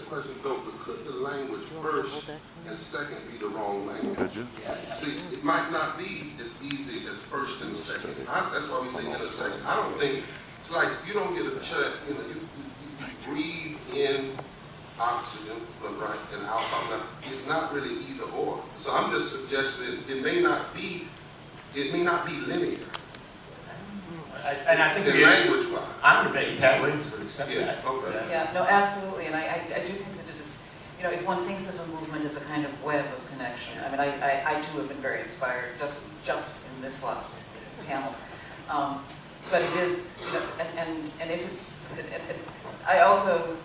question, though, but could the language first and second be the wrong language? Could you? See, it might not be as easy as first and second. That's why we say intersection. I don't think, it's like you don't get a check, you know, you breathe in oxygen, right, and out carbon dioxide. It's not really either or. So I'm just suggesting it may not be linear. And I think language-wise, I'm debating Pat Williams would accept that. Okay. Yeah, no, absolutely, and I do think that it is, you know, if one thinks of a movement as a kind of web of connection, I mean, I too have been very inspired just in this last panel, but it is, you know, and if it's, I also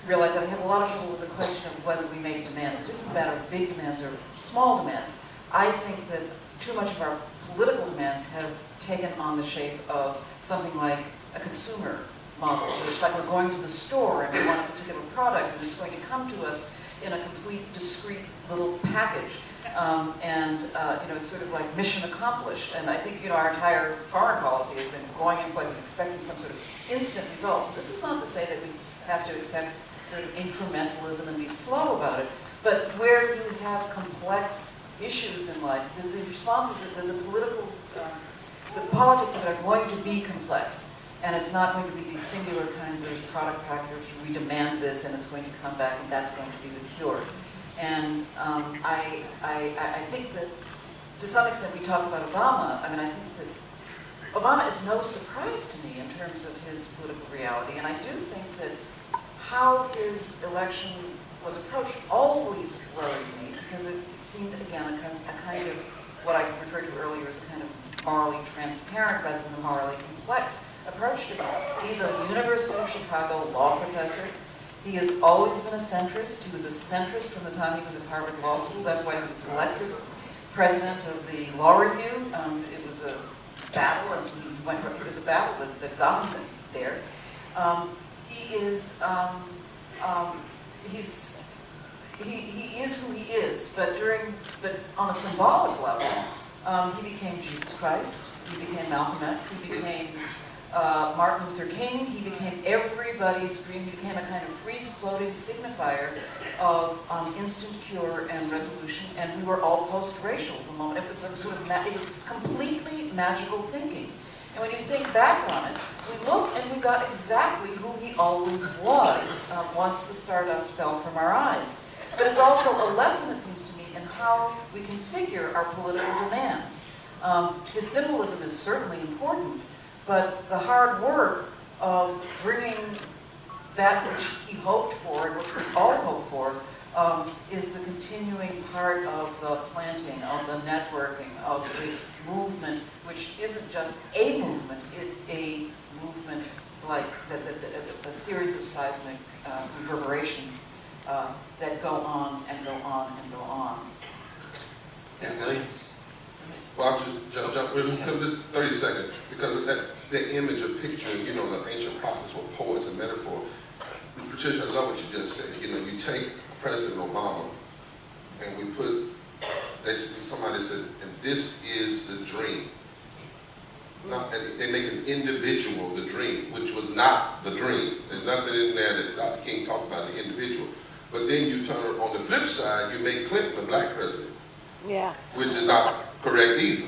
realize that I have a lot of trouble with the question of whether we make demands. It isn't a matter of big demands or small demands. I think that too much of our political demands have taken on the shape of something like a consumer model. It's like we're going to the store and we want a particular product and it's going to come to us in a complete, discrete little package. You know, it's sort of like mission accomplished. And I think, you know, our entire foreign policy has been going in place and expecting some sort of instant result. This is not to say that we have to accept sort of incrementalism and be slow about it, but where you have complex issues in life, the responses, the politics of it are going to be complex, and it's not going to be these singular kinds of product packages. We demand this, and it's going to come back, and that's going to be the cure. And I think that to some extent we talk about Obama. I mean, I think that Obama is no surprise to me in terms of his political reality, and I do think that how his election was approached always worried me, because it seemed, again, a kind of what I referred to earlier as a kind of morally transparent rather than a morally complex approach to it. He's a University of Chicago law professor. He has always been a centrist. He was a centrist from the time he was at Harvard Law School. That's why he was elected president of the Law Review. It was a battle, and it was a battle that got him there. He is who he is, but on a symbolic level, he became Jesus Christ, he became Malcolm X, he became Martin Luther King, he became everybody's dream. He became a kind of free-floating signifier of instant cure and resolution, and we were all post-racial at the moment. It was sort of it was completely magical thinking. And when you think back on it, we look and we got exactly who he always was once the stardust fell from our eyes. But it's also a lesson, it seems to me, in how we configure our political demands. His symbolism is certainly important, but the hard work of bringing that which he hoped for and which we all hope for is the continuing part of the planting, of the networking, of the movement, which isn't just a movement, it's a movement like a series of seismic reverberations that go on and go on and go on. Williams. Well, I'll jump in just 30 seconds, because that image of picturing, you know, the ancient prophets were poets and metaphor. Patricia, I love what you just said. You know, you take President Obama and we put, somebody said, and this is the dream. And they make an individual the dream, which was not the dream. There's nothing in there that Dr. King talked about the individual. But then you turn it on the flip side, you make Clinton a black president. Yeah. Which is not correct either.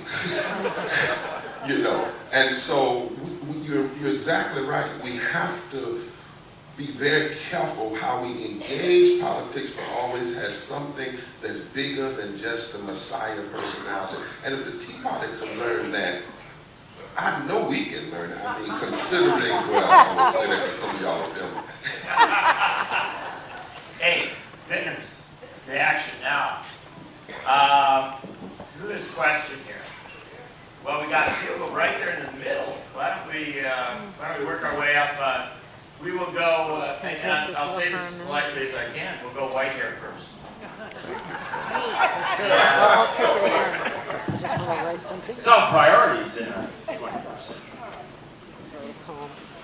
You know, and so you're exactly right. We have to be very careful how we engage politics, but always has something that's bigger than just a messiah personality. And if the Tea Party can learn that, I know we can learn it. I mean, considering, well, I won't say that because some of y'all are filming. Hey, Vintners, reaction now. Who is question here? Well, we got a field goal right there in the middle. Why don't we work our way up? We will go, and I'll say this as politely as I can, we'll go white hair first. I'll take it again. I just want to write something. Some priorities in a 21st century.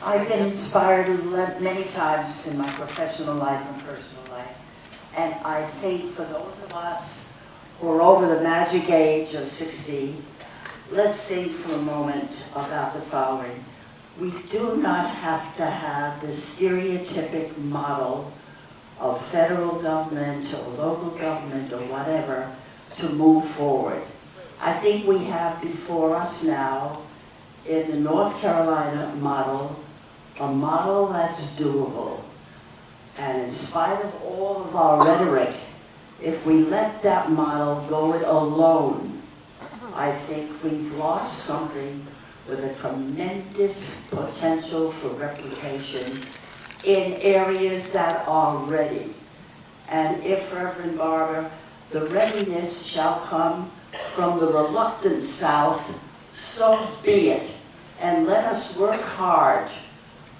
I've been inspired many times in my professional life and personal life. And I think for those of us who are over the magic age of 60, let's think for a moment about the following. We do not have to have the stereotypic model of federal government or local government or whatever to move forward. I think we have before us now, in the North Carolina model, a model that's doable. And in spite of all of our rhetoric, if we let that model go it alone, I think we've lost something with a tremendous potential for replication in areas that are ready. And if, Reverend Barber, the readiness shall come from the reluctant South, so be it. And let us work hard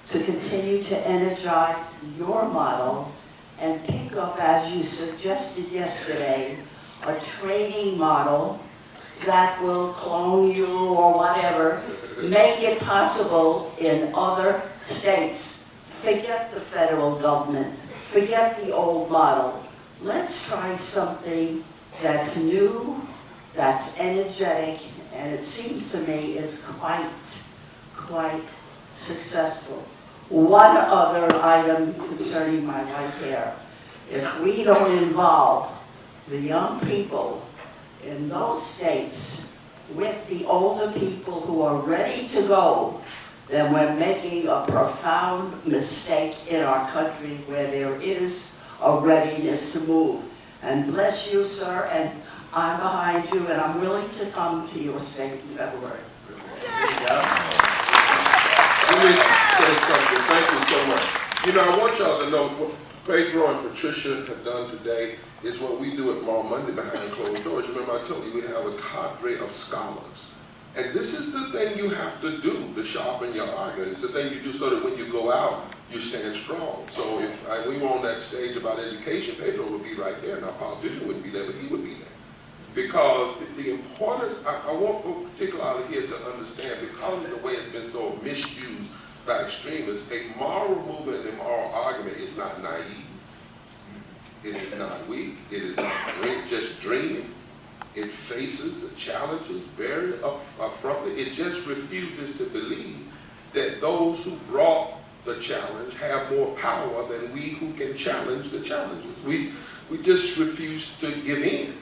to continue to energize your model and pick up, as you suggested yesterday, a training model that will clone you or whatever, make it possible in other states. Forget the federal government, forget the old model. Let's try something that's new, that's energetic, and it seems to me is quite successful. One other item concerning my white hair. If we don't involve the young people in those states with the older people who are ready to go, then we're making a profound mistake in our country where there is a readiness to move. And bless you, sir, and I'm behind you, and I'm willing to come to your state in February. Let me say something. Thank you so much. You know, I want y'all to know what Pedro and Patricia have done today is what we do at Mall Monday behind closed doors. Remember I told you we have a cadre of scholars. And this is the thing you have to do to sharpen your argument. It's the thing you do so that when you go out, you stand strong. So if we were on that stage about education, Pedro would be right there, and our politician wouldn't be there, but he would be there. Because the importance, I want folks particularly here to understand, because of the way it's been so misused by extremists, a moral movement and a moral argument is not naive. It is not weak. It is not just dreaming. It faces the challenges very upfrontly. It just refuses to believe that those who brought the challenge have more power than we who can challenge the challenges. We just refuse to give in.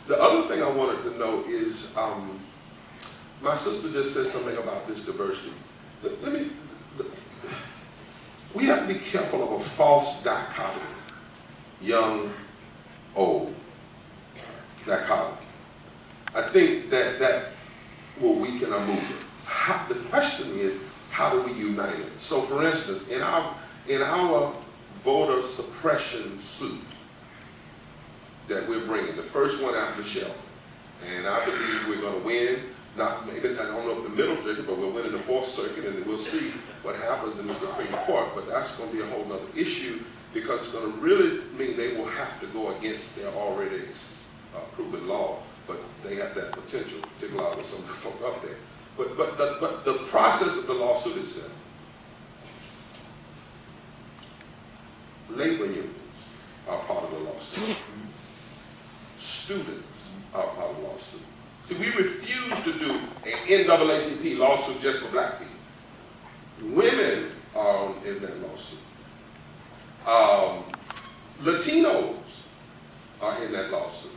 The other thing I wanted to know is, my sister just said something about this diversity. We have to be careful of a false dichotomy. Young, old, dichotomy. I think that will weaken our movement. The question is, how do we unite it? So for instance, in our voter suppression suit that we're bringing, the first one out of the shelf, and I believe we're going to win, not maybe, I don't know if the middle circuit, but we'll win in the Fourth Circuit, and we'll see what happens in the Supreme Court, but that's going to be a whole other issue, because it's going to really mean they will have to go against their already proven law, but they have that potential, particularly with some of the folk up there. But the process of the lawsuit itself, labor unions are part of the lawsuit. Students are part of the lawsuit. See, we refuse to do an NAACP lawsuit just for black people. Women are in that lawsuit. Latinos are in that lawsuit.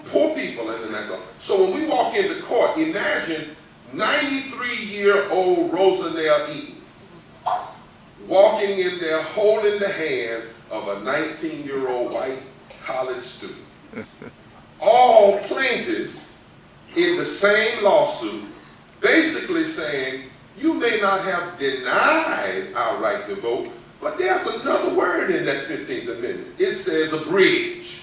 Poor people are in that lawsuit. So when we walk into court, imagine 93-year-old Rosanelle Eaton walking in there holding the hand of a 19-year-old white college student. All plaintiffs in the same lawsuit, basically saying, you may not have denied our right to vote, but there's another word in that 15th Amendment. It says abridge.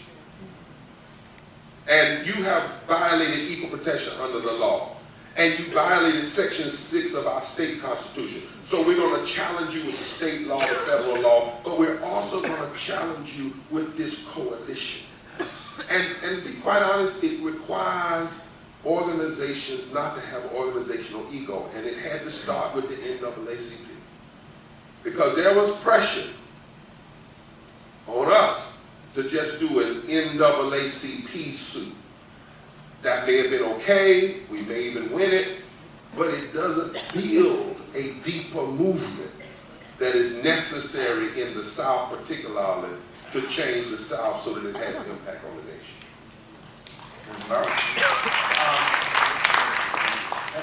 And you have violated equal protection under the law. And you violated Section 6 of our state constitution. So we're going to challenge you with the state law, the federal law, but we're also going to challenge you with this coalition. And to be quite honest, it requires organizations not to have organizational ego, and it had to start with the NAACP. Because there was pressure on us to just do an NAACP suit. That may have been okay, we may even win it, but it doesn't build a deeper movement that is necessary in the South particularly to change the South so that it has an impact on the nation.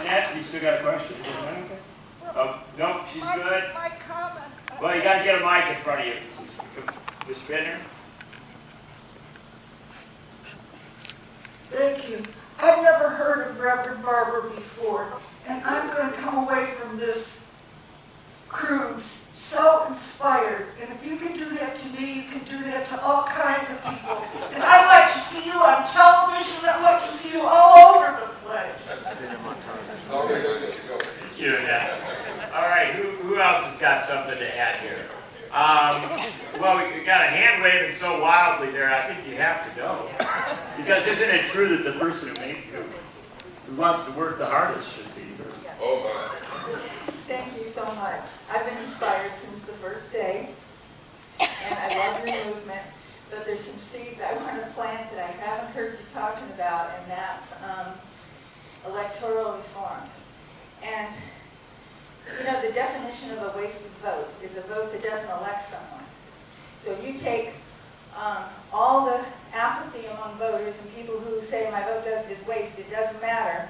Annette, you still got a question? Oh, no, she's good. Well, you got to get a mic in front of you. Ms. Benner? Thank you. I've never heard of Reverend Barber before, and I'm going to come away from this cruise so inspired. And if you can do that to me, you can do that to all kinds of people. And I'd like to see you on television. I'd like to see you all over the place. Thank you, Annette. All right, who else has got something to add here? Well, we got a hand waving so wildly there, I think you have to go. Because isn't it true that the person who wants to work the hardest should be here? Oh, my. Thank you so much. I've been inspired since the first day, and I love your movement, but there's some seeds I want to plant that I haven't heard you talking about, and that's electoral reform. And, you know, the definition of a wasted vote is a vote that doesn't elect someone. So you take all the apathy among voters and people who say my vote is wasted, it doesn't matter,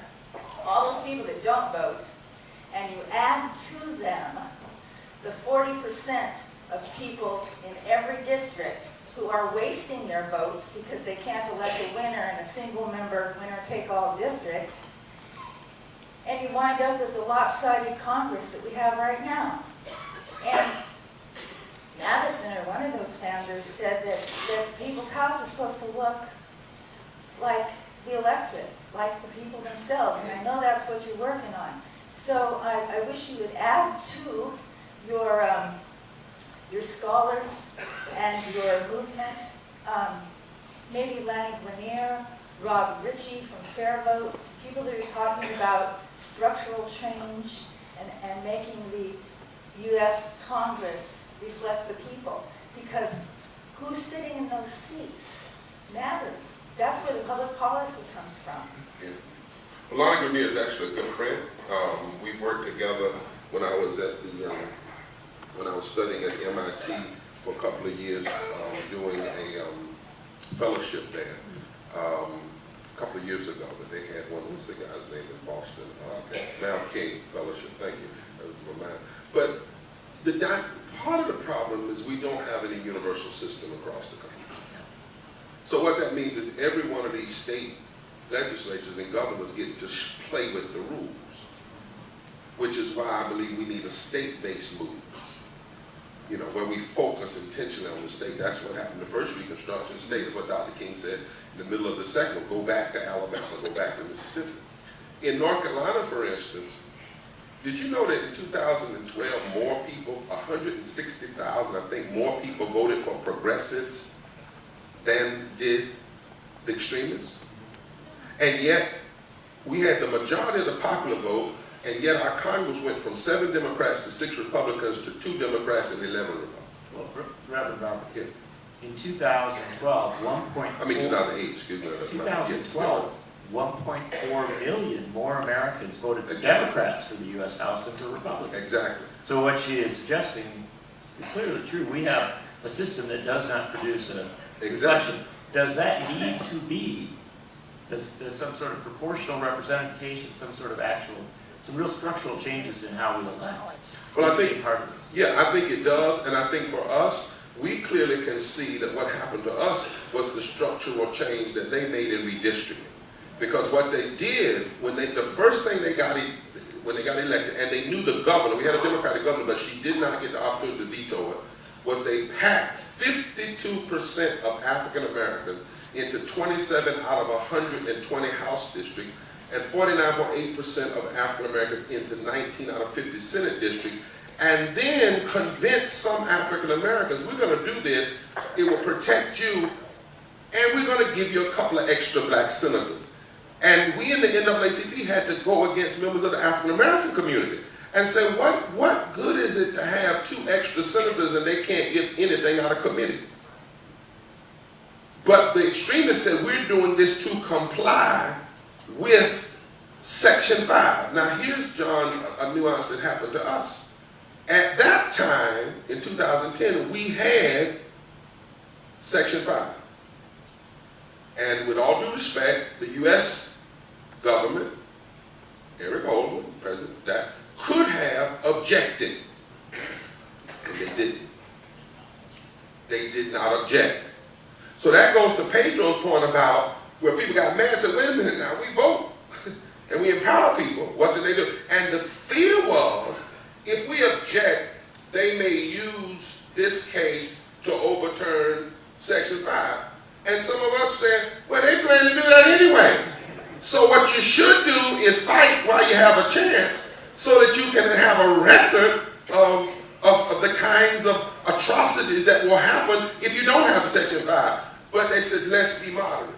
all those people that don't vote, and you add to them the 40% of people in every district who are wasting their votes because they can't elect a winner in a single-member winner-take-all district, and you wind up with the lopsided Congress that we have right now. And Madison, or one of those founders, said that people's house is supposed to look like the electorate, like the people themselves, and I know that's what you're working on. So I wish you would add to your scholars and your movement, maybe Lanny Lanier, Rob Ritchie from Fair Vote, people that are talking about structural change and making the U.S. Congress reflect the people. Because who's sitting in those seats matters. That's where the public policy comes from. Yeah. Lonnie Grenier is actually a good friend. We worked together when I was at when I was studying at MIT for a couple of years, doing a fellowship there. A couple of years ago, but they had one. What's the guy's name in Boston? Mal King Fellowship. Thank you. But part of the problem is we don't have any universal system across the country. So what that means is every one of these state legislatures and governors get to play with the rules, which is why I believe we need a state-based movement, you know, where we focus intentionally on the state. That's what happened the first Reconstruction state, is what Dr. King said. In the middle of the second, go back to Alabama, go back to Mississippi. In North Carolina, for instance, did you know that in 2012, more people, 160,000, I think, more people voted for progressives than did the extremists? And yet, we had the majority of the popular vote, and yet our Congress went from 7 Democrats to 6 Republicans to 2 Democrats and 11 Republicans. Well, Reverend Barber, in 2012, 2008, excuse me. 2012, 1.4 million more Americans voted for Democrats for the U.S. House than for Republicans. Exactly. So what she is suggesting is clearly true. We have a system that does not produce a reflection. Does that need to be, does some sort of proportional representation, some sort of some real structural changes in how we elect? Well, I think, part of this? yeah, I think it does, and I think for us, we clearly can see that what happened to us was the structural change that they made in redistricting. Because what they did, the first thing when they got elected, and they knew the governor, we had a Democratic governor, but she did not get the opportunity to veto it, was they packed 52% of African Americans into 27 out of 120 House districts, and 49.8% of African Americans into 19 out of 50 Senate districts, and then convince some African Americans, we're going to do this, it will protect you, and we're going to give you a couple of extra black senators. And we in the NAACP had to go against members of the African American community and say, what good is it to have 2 extra senators and they can't get anything out of committee? But the extremists said, we're doing this to comply with Section 5. Now here's, John, a nuance that happened to us. At that time, in 2010, we had Section 5. And with all due respect, the U.S. government, Derrick, President, that could have objected, and they didn't. They did not object. So that goes to Pedro's point about where people got mad and said, wait a minute now, we vote and we empower people. What did they do? And the fear was, if we object, they may use this case to overturn Section 5. And some of us said, well, they plan to do that anyway. So what you should do is fight while you have a chance so that you can have a record of the kinds of atrocities that will happen if you don't have a Section 5. But they said, let's be moderate.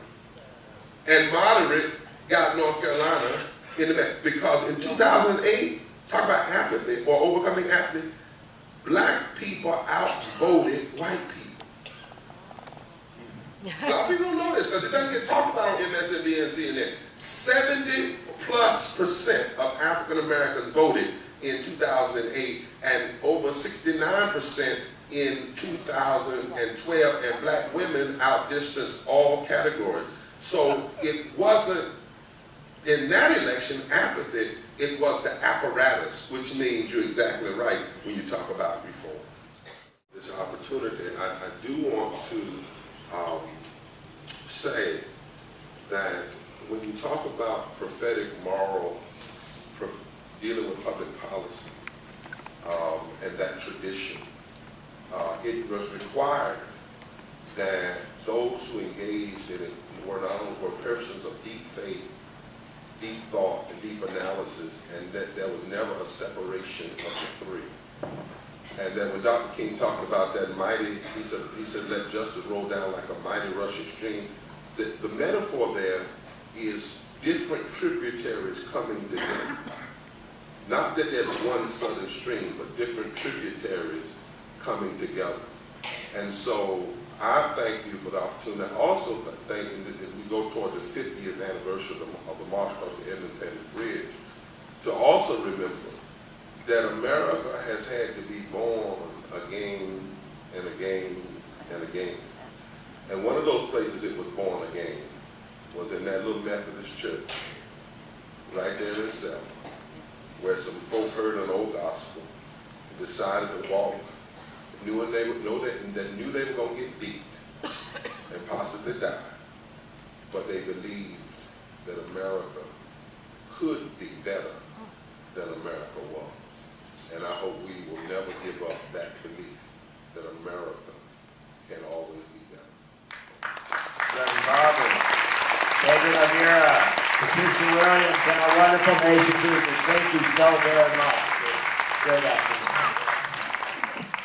And moderate got North Carolina in the mess. Because in 2008, talk about apathy or overcoming apathy, black people outvoted white people. A lot of people don't know this because it doesn't get talked about on MSNBC and CNN. 70+% of African Americans voted in 2008 and over 69% in 2012, and black women outdistanced all categories. So it wasn't, in that election, apathy, it was the apparatus, which means you're exactly right when you talk about reform. This opportunity, I do want to say that when you talk about prophetic moral, dealing with public policy, and that tradition, it was required that those who engaged in it were not only were persons of deep faith, deep thought, and deep analysis, and that there was never a separation of the three. And then when Dr. King talking about that mighty, he said, let justice roll down like a mighty rushing stream. The metaphor there is different tributaries coming together. Not that there's one southern stream, but different tributaries coming together. And so I thank you for the opportunity. I also thank you that as we go toward the 50th anniversary of the March Across the Independence Bridge, to also remember that America has had to be born again and again and again. And one of those places it was born again was in that little Methodist church, right there in itself, where some folk heard an old gospel, and decided to walk, knew they were going to get beat and possibly die, but they believed that America could be better than America was. And I hope we will never give up that belief that America can always be better. Reverend Barber, Pedro Noguera, Patricia Williams, and our wonderful nation cruisers, thank you so very much. Great afternoon.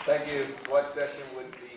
Thank you. What session would be